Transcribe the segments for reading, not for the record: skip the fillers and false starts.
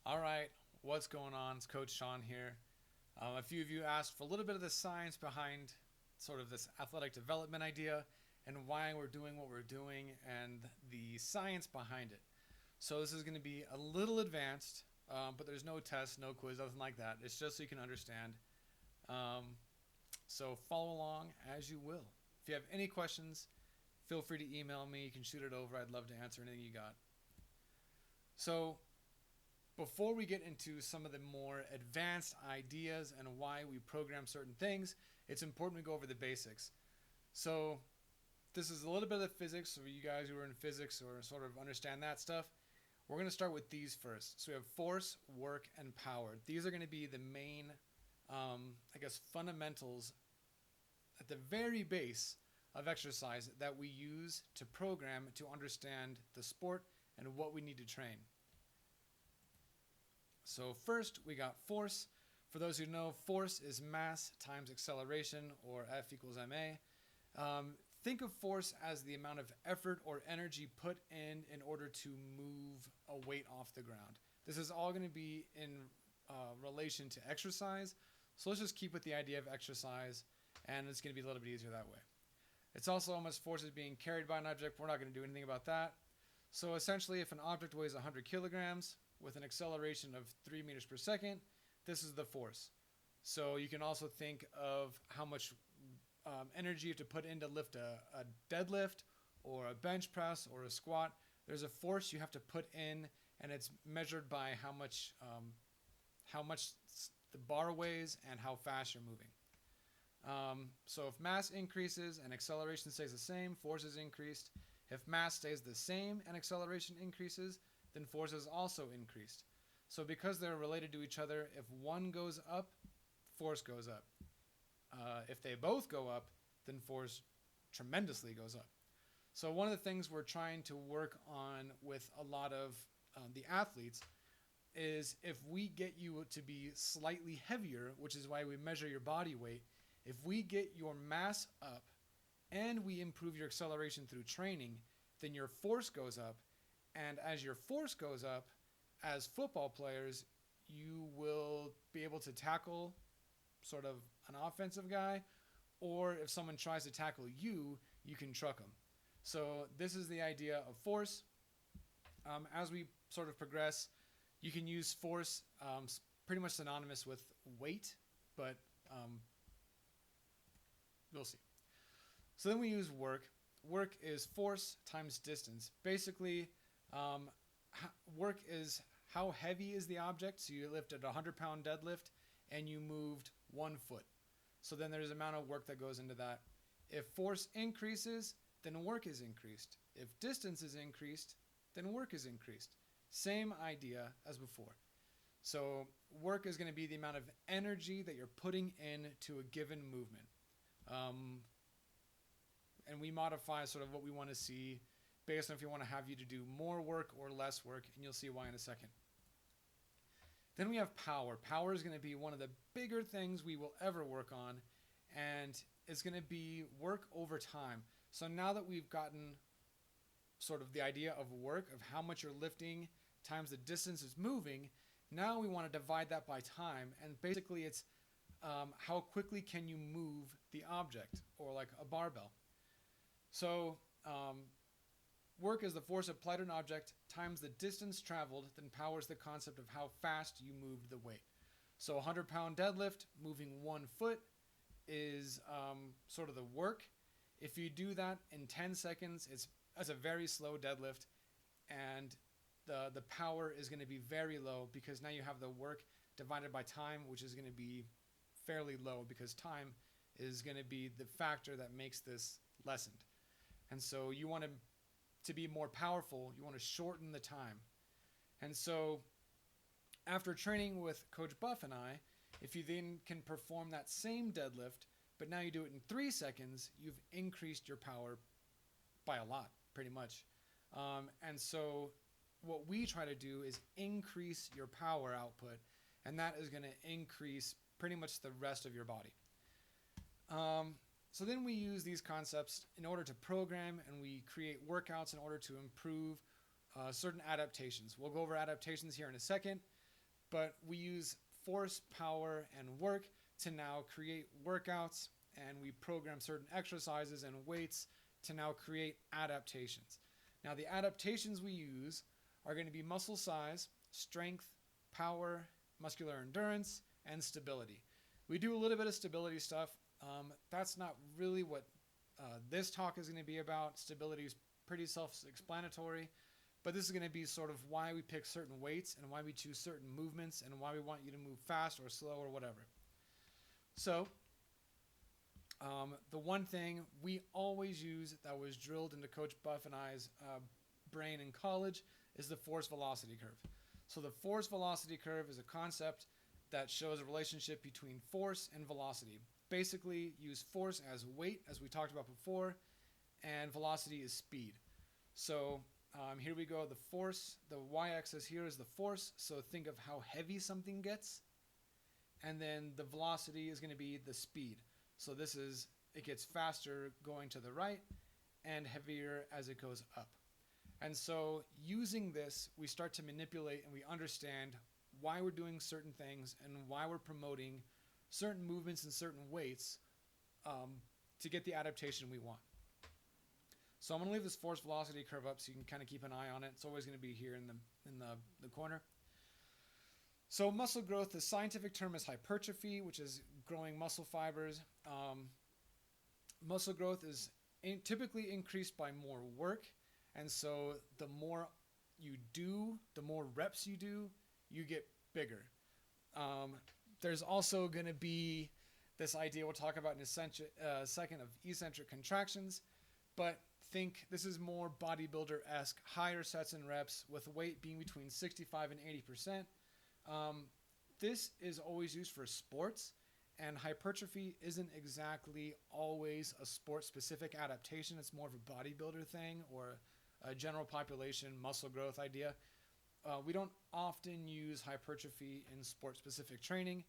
All right, what's going on? It's Coach Sean here. A few of you asked for a little bit of the science behind sort of this athletic development idea and why we're doing what we're doing and the science behind it. So, this is going to be a little advanced, but there's no test, no quiz, nothing like that. It's just so you can understand. Um, so, follow along as you will. If you have any questions, feel free to email me. You can shoot it over. I'd love to answer anything you got. So, before we get into some of the more advanced ideas and why we program certain things, it's important we go over the basics. So, this is a little bit of the physics, so you guys who are in physics or sort of understand that stuff, we're going to start with these first. So, we have force, work, and power. These are going to be the main, fundamentals at the very base of exercise that we use to program to understand the sport and what we need to train. So first we got force. For those who know, force is mass times acceleration, or F equals ma. Think of force as the amount of effort or energy put in order to move a weight off the ground. This is all going to be in relation to exercise. So let's just keep with the idea of exercise, and it's going to be a little bit easier that way. It's also how much force is being carried by an object. We're not going to do anything about that. So essentially, if an object weighs 100 kilograms, with an acceleration of 3 meters per second, this is the force. So you can also think of how much energy you have to put in to lift a deadlift or a bench press or a squat. There's a force you have to put in, and it's measured by how much the bar weighs and how fast you're moving. So if mass increases and acceleration stays the same, force is increased. If mass stays the same and acceleration increases, then force is also increased. So because they're related to each other, if one goes up, force goes up. If they both go up, then force tremendously goes up. So one of the things we're trying to work on with a lot of the athletes is if we get you to be slightly heavier, which is why we measure your body weight, if we get your mass up and we improve your acceleration through training, then your force goes up. And as your force goes up, as football players, you will be able to tackle sort of an offensive guy, or if someone tries to tackle you, you can truck them. So this is the idea of force. As we sort of progress, you can use force pretty much synonymous with weight, but we'll see. So then we use work. Work is force times distance. Basically, work is how heavy is the object. So you lifted a 100-pound deadlift and you moved 1 foot. So then there's an amount of work that goes into that. If force increases, then work is increased. If distance is increased, then work is increased. Same idea as before. So work is going to be the amount of energy that you're putting into a given movement. And we modify sort of what we want to see based on if you want to have you to do more work or less work, and you'll see why in a second. Then we have power. Power is going to be one of the bigger things we will ever work on, and it's going to be work over time. So now that we've gotten sort of the idea of work, of how much you're lifting times the distance is moving, now we want to divide that by time, and basically it's how quickly can you move the object, or like a barbell. So work is the force applied to an object times the distance traveled, then power is the concept of how fast you moved the weight. So a 100-pound deadlift, moving 1 foot, is sort of the work. If you do that in 10 seconds, that's a very slow deadlift, and the power is going to be very low because now you have the work divided by time, which is going to be fairly low because time is going to be the factor that makes this lessened. And so you want to be more powerful, you want to shorten the time. And so after training with Coach Buff and I, if you then can perform that same deadlift, but now you do it in 3 seconds, you've increased your power by a lot, pretty much. And so what we try to do is increase your power output, and that is going to increase pretty much the rest of your body. So then we use these concepts in order to program, and we create workouts in order to improve certain adaptations. We'll go over adaptations here in a second. but we use force, power, and work to now create workouts, and we program certain exercises and weights to now create adaptations. Now, the adaptations we use are going to be muscle size, strength, power, muscular endurance, and stability. We do a little bit of stability stuff. That's not really what this talk is going to be about. Stability is pretty self-explanatory, but this is going to be sort of why we pick certain weights and why we choose certain movements and why we want you to move fast or slow or whatever. So, the one thing we always use that was drilled into Coach Buff and I's brain in college is the force velocity curve. So the force velocity curve is a concept that shows a relationship between force and velocity. Basically, use force as weight, as we talked about before, and velocity is speed. So here we go. The force, the y-axis here is the force. So think of how heavy something gets. And then the velocity is going to be the speed. So this is, it gets faster going to the right and heavier as it goes up. And so using this, we start to manipulate and we understand why we're doing certain things and why we're promoting certain movements and certain weights to get the adaptation we want. So I'm going to leave this force velocity curve up so you can kind of keep an eye on it. It's always going to be here in the corner. So muscle growth, the scientific term is hypertrophy, which is growing muscle fibers. Muscle growth is typically increased by more work. And so the more you do, the more reps you do, you get bigger. There's also going to be this idea we'll talk about in a second of eccentric contractions. But think this is more bodybuilder-esque, higher sets and reps with weight being between 65 and 80%. This is always used for sports, and hypertrophy isn't exactly always a sport-specific adaptation. It's more of a bodybuilder thing or a general population muscle growth idea. We don't often use hypertrophy in sport-specific training,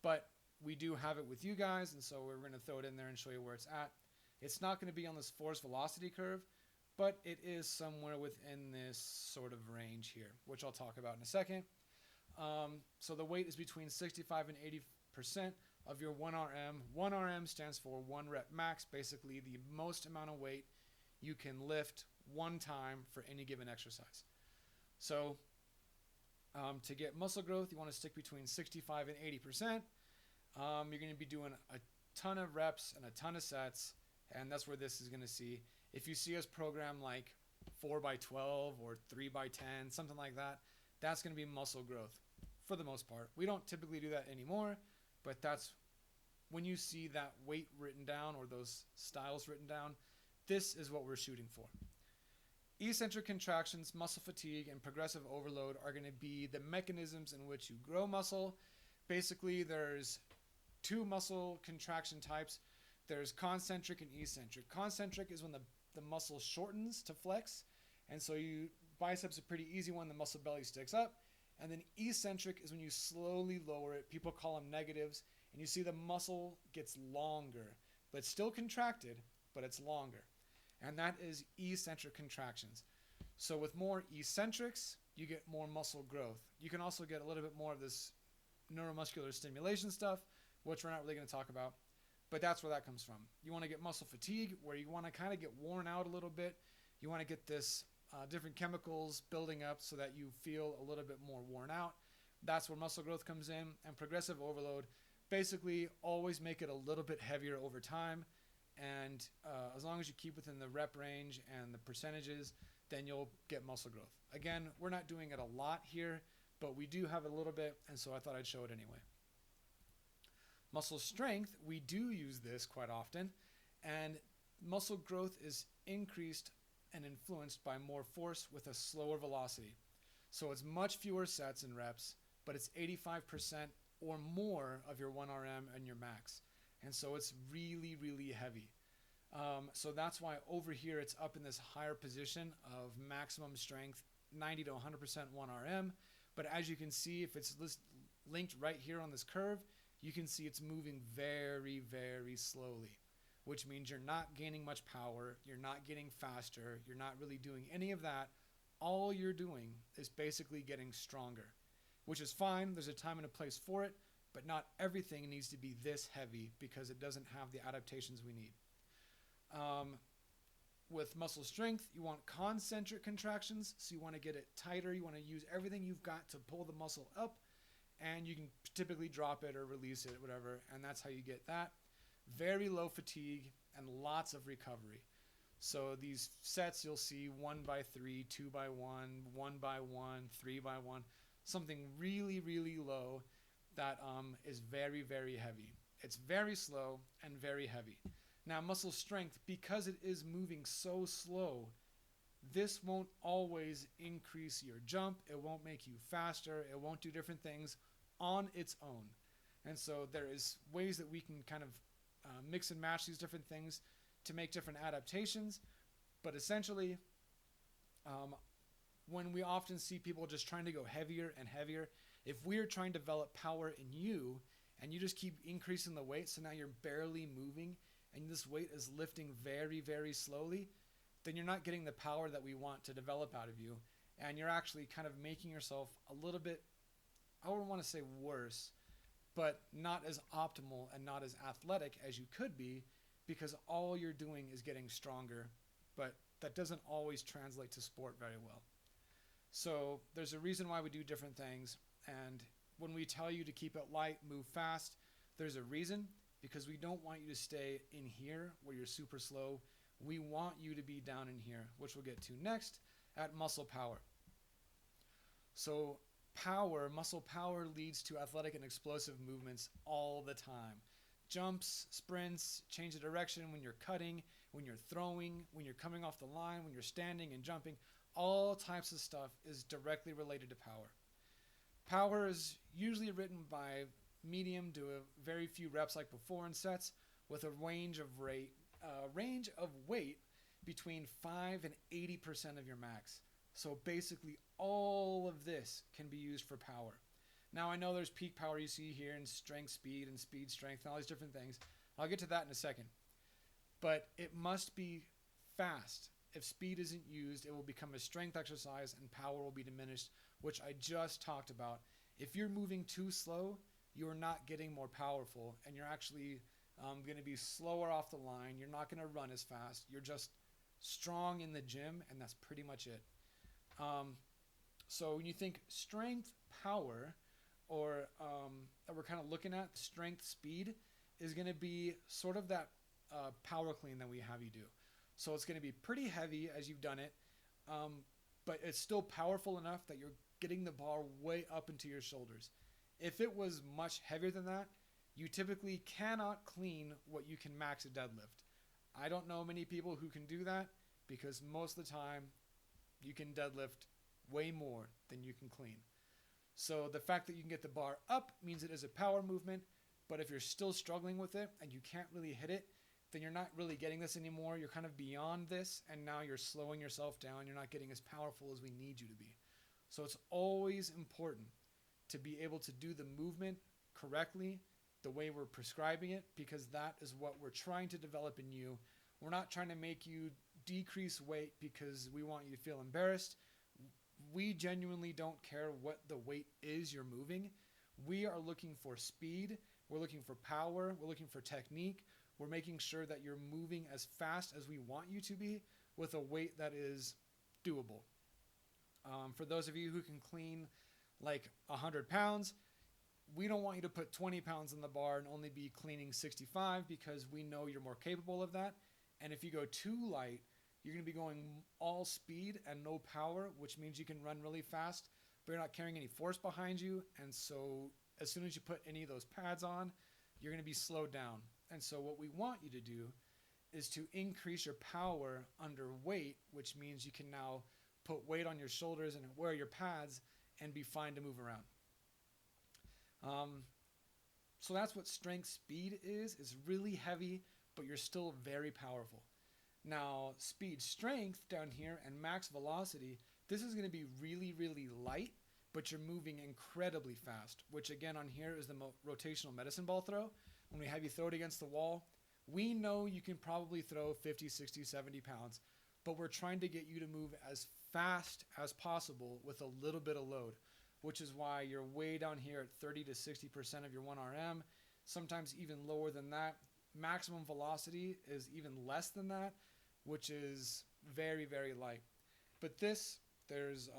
but we do have it with you guys, and so we're going to throw it in there and show you where it's at. It's not going to be on this force velocity curve, but it is somewhere within this sort of range here, which I'll talk about in a second. So the weight is between 65 and 80% of your 1RM. 1RM stands for 1 rep max, basically the most amount of weight you can lift one time for any given exercise. So to get muscle growth, you want to stick between 65 and 80%. You're going to be doing a ton of reps and a ton of sets, and that's where this is going to see. If you see us program like 4x12 or 3x10, something like that, that's going to be muscle growth for the most part. We don't typically do that anymore, but that's when you see that weight written down or those styles written down, this is what we're shooting for. Eccentric contractions, muscle fatigue, and progressive overload are going to be the mechanisms in which you grow muscle. Basically, there's two muscle contraction types. There's concentric and eccentric. Concentric is when the muscle shortens to flex, and so biceps are a pretty easy one. The muscle belly sticks up. And then eccentric is when you slowly lower it. People call them negatives, and you see the muscle gets longer, but it's still contracted, but it's longer. And that is eccentric contractions. So with more eccentrics, you get more muscle growth. You can also get a little bit more of this neuromuscular stimulation stuff, which we're not really going to talk about, but that's where that comes from. You want to get muscle fatigue, where you want to kind of get worn out a little bit. You want to get this different chemicals building up so that you feel a little bit more worn out. That's where muscle growth comes in. And progressive overload, basically always make it a little bit heavier over time. And as long as you keep within the rep range and the percentages, then you'll get muscle growth. Again, we're not doing it a lot here, but we do have a little bit, and so I thought I'd show it anyway. Muscle strength, we do use this quite often, and muscle growth is increased and influenced by more force with a slower velocity. So it's much fewer sets and reps, but it's 85% or more of your 1RM and your max. And so it's really, really heavy. So that's why over here it's up in this higher position of maximum strength, 90 to 100% 1RM. But as you can see, if it's linked right here on this curve, you can see it's moving very, very slowly, which means you're not gaining much power, you're not getting faster, you're not really doing any of that. All you're doing is basically getting stronger. which is fine. There's a time and a place for it, but not everything needs to be this heavy because it doesn't have the adaptations we need. With muscle strength, you want concentric contractions, so you want to get it tighter. You want to use everything you've got to pull the muscle up, and you can typically drop it or release it, whatever, and that's how you get that. Very low fatigue and lots of recovery. So these sets you'll see 1x3, 2x1, 1x1, 3x1, something really, really low that is very, very heavy. It's very slow and very heavy. Now, muscle strength, because it is moving so slow, this won't always increase your jump. It won't make you faster. It won't do different things on its own. And so there is ways that we can kind of mix and match these different things to make different adaptations. But essentially, when we often see people just trying to go heavier and heavier, if we're trying to develop power in you and you just keep increasing the weight, so now you're barely moving and this weight is lifting very, very slowly, then you're not getting the power that we want to develop out of you. And you're actually kind of making yourself a little bit, I wouldn't want to say worse, but not as optimal and not as athletic as you could be, because all you're doing is getting stronger, but that doesn't always translate to sport very well. So there's a reason why we do different things. And when we tell you to keep it light, move fast, there's a reason, because we don't want you to stay in here where you're super slow. We want you to be down in here, which we'll get to next at muscle power. So muscle power leads to athletic and explosive movements all the time. Jumps, sprints, change of direction when you're cutting, when you're throwing, when you're coming off the line, when you're standing and jumping, all types of stuff is directly related to power. Power is usually written by medium to a very few reps like before in sets with a range of weight between 5 and 80% of your max. So basically all of this can be used for power. Now I know there's peak power you see here and strength, speed, and speed strength and all these different things. I'll get to that in a second. But it must be fast. If speed isn't used, it will become a strength exercise and power will be diminished, which I just talked about. If you're moving too slow, you're not getting more powerful, and you're actually going to be slower off the line. You're not going to run as fast. You're just strong in the gym, and that's pretty much it. So when you think strength, power, or that we're kind of looking at, strength, speed, is going to be sort of that power clean that we have you do. So it's going to be pretty heavy as you've done it, but it's still powerful enough that you're getting the bar way up into your shoulders. If it was much heavier than that, you typically cannot clean what you can max a deadlift. I don't know many people who can do that because most of the time you can deadlift way more than you can clean. So the fact that you can get the bar up means it is a power movement, but if you're still struggling with it and you can't really hit it, then you're not really getting this anymore. You're kind of beyond this, and now you're slowing yourself down. You're not getting as powerful as we need you to be. So it's always important to be able to do the movement correctly, the way we're prescribing it, because that is what we're trying to develop in you. We're not trying to make you decrease weight because we want you to feel embarrassed. We genuinely don't care what the weight is you're moving. We are looking for speed. We're looking for power. We're looking for technique. We're making sure that you're moving as fast as we want you to be with a weight that is doable. For those of you who can clean like 100 pounds, we don't want you to put 20 pounds in the bar and only be cleaning 65 because we know you're more capable of that. And if you go too light, you're going to be going all speed and no power, which means you can run really fast, but you're not carrying any force behind you. And so as soon as you put any of those pads on, you're going to be slowed down. And so what we want you to do is to increase your power under weight, which means you can now put weight on your shoulders and wear your pads and be fine to move around. So that's what strength speed is. It's really heavy, but you're still very powerful. Now, speed strength down here and max velocity, this is going to be really, really light, but you're moving incredibly fast, which again on here is the rotational medicine ball throw. When we have you throw it against the wall, we know you can probably throw 50, 60, 70 pounds, but we're trying to get you to move as fast as possible with a little bit of load, which is why you're way down here at 30 to 60% of your 1RM, sometimes even lower than that. Maximum velocity is even less than that, which is very, very light. But this, there's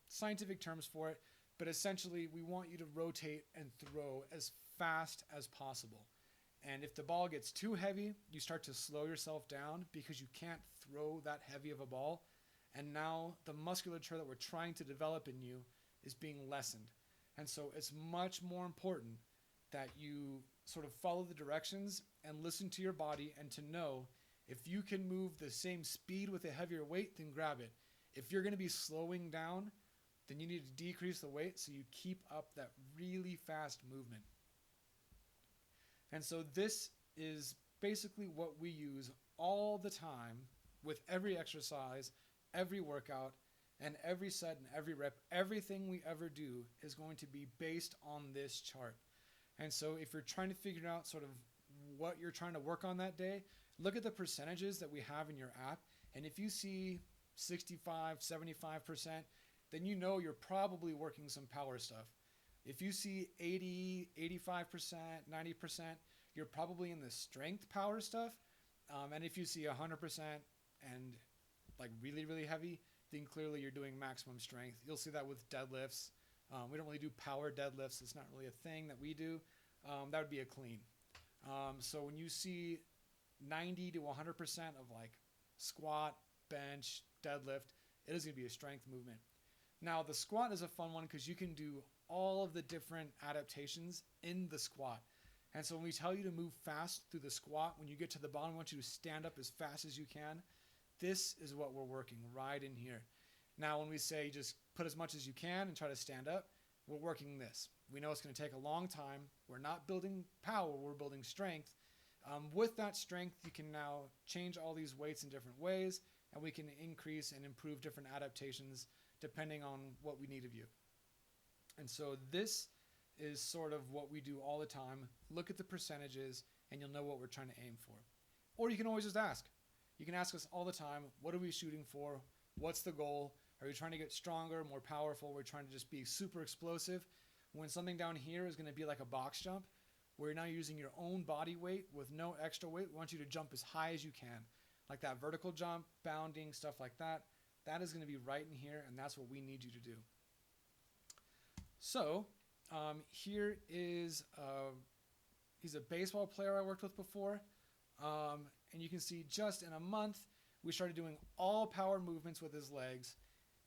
scientific terms for it, but essentially we want you to rotate and throw as fast as possible. And if the ball gets too heavy, you start to slow yourself down because you can't throw that heavy of a ball. And now the musculature that we're trying to develop in you is being lessened. And so it's much more important that you sort of follow the directions and listen to your body, and to know if you can move the same speed with a heavier weight, then grab it. If you're going to be slowing down, then you need to decrease the weight so you keep up that really fast movement. And so this is basically what we use all the time with every exercise, every workout, and every set and every rep. Everything we ever do is going to be based on this chart. And so if you're trying to figure out sort of what you're trying to work on that day, look at the percentages that we have in your app. And if you see 65, 75%, then you know you're probably working some power stuff. If you see 80, 85%, 90%, you're probably in the strength power stuff. And if you see 100% and like really, really heavy, then clearly you're doing maximum strength. You'll see that with deadlifts. We don't really do power deadlifts. It's not really a thing that we do. That would be a clean. So when you see 90 to 100% of like squat, bench, deadlift, it is going to be a strength movement. Now the squat is a fun one because you can do all of the different adaptations in the squat. And so when we tell you to move fast through the squat, when you get to the bottom, we want you to stand up as fast as you can. This is what we're working right in here. Now when we say just put as much as you can and try to stand up, we're working this. We know it's going to take a long time. We're not building power, we're building strength. With that strength, you can now change all these weights in different ways, and we can increase and improve different adaptations depending on what we need of you. And so this is sort of what we do all the time. Look at the percentages and you'll know what we're trying to aim for. Or you can always just ask. You can ask us all the time, what are we shooting for? What's the goal? Are we trying to get stronger, more powerful? We're trying to just be super explosive. When something down here is going to be like a box jump, where you're now using your own body weight with no extra weight, we want you to jump as high as you can. Like that vertical jump, bounding, stuff like that. That is going to be right in here, and that's what we need you to do. So here is, he's a baseball player I worked with before. And you can see just in a month, we started doing all power movements with his legs.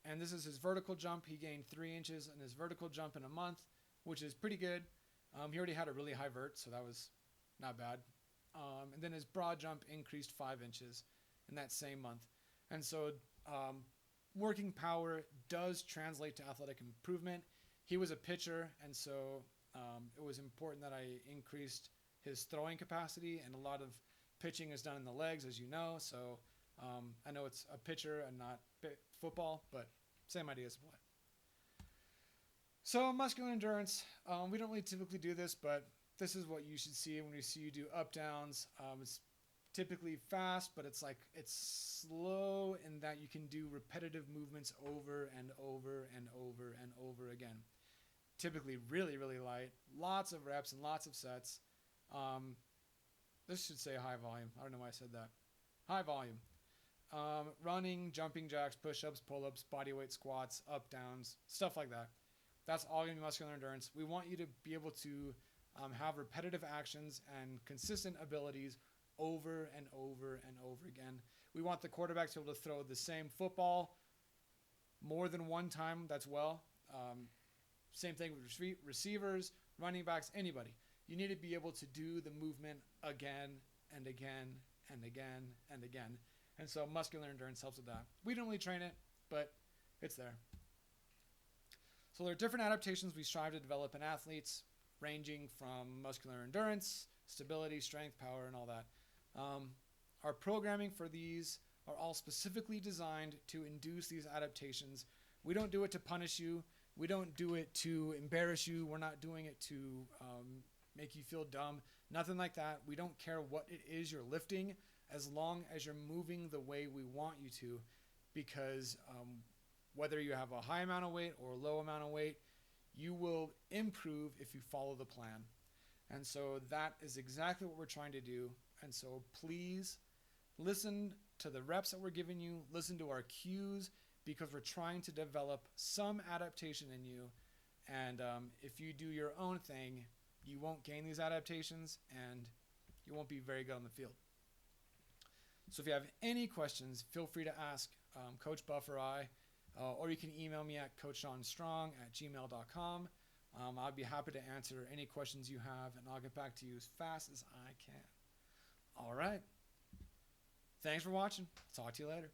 And this is his vertical jump. He gained 3 inches in his vertical jump in a month, which is pretty good. He already had a really high vert, so that was not bad. And then his broad jump increased 5 inches in that same month. And so working power does translate to athletic improvement. He was a pitcher, and so it was important that I increased his throwing capacity, and a lot of pitching is done in the legs, as you know. So I know it's a pitcher and not football, but same ideas apply. So muscular endurance, we don't really typically do this, but this is what you should see when we see you do up downs. It's typically fast, but it's slow in that you can do repetitive movements over and over and over and over again. Typically really, really light, lots of reps and lots of sets. This should say high volume. I don't know why I said that. High volume. Running, jumping jacks, push-ups, pull-ups, bodyweight squats, up downs, stuff like that. That's all going to be muscular endurance. We want you to be able to have repetitive actions and consistent abilities over and over and over again. We want the quarterback to be able to throw the same football more than one time. That's well. Same thing with receivers, running backs, anybody. You need to be able to do the movement again and again and again and again. And so muscular endurance helps with that. We don't really train it, but it's there. So there are different adaptations we strive to develop in athletes, ranging from muscular endurance, stability, strength, power, and all that. Our programming for these are all specifically designed to induce these adaptations. We don't do it to punish you. We don't do it to embarrass you. We're not doing it to make you feel dumb. Nothing like that. We don't care what it is you're lifting as long as you're moving the way we want you to, because whether you have a high amount of weight or a low amount of weight, you will improve if you follow the plan. And so that is exactly what we're trying to do. And so please listen to the reps that we're giving you, listen to our cues, because we're trying to develop some adaptation in you. And if you do your own thing, you won't gain these adaptations and you won't be very good on the field. So if you have any questions, feel free to ask Coach Buff or I, or you can email me at coachjohnstrong@gmail.com. I'll be happy to answer any questions you have, and I'll get back to you as fast as I can. All right. Thanks for watching. Talk to you later.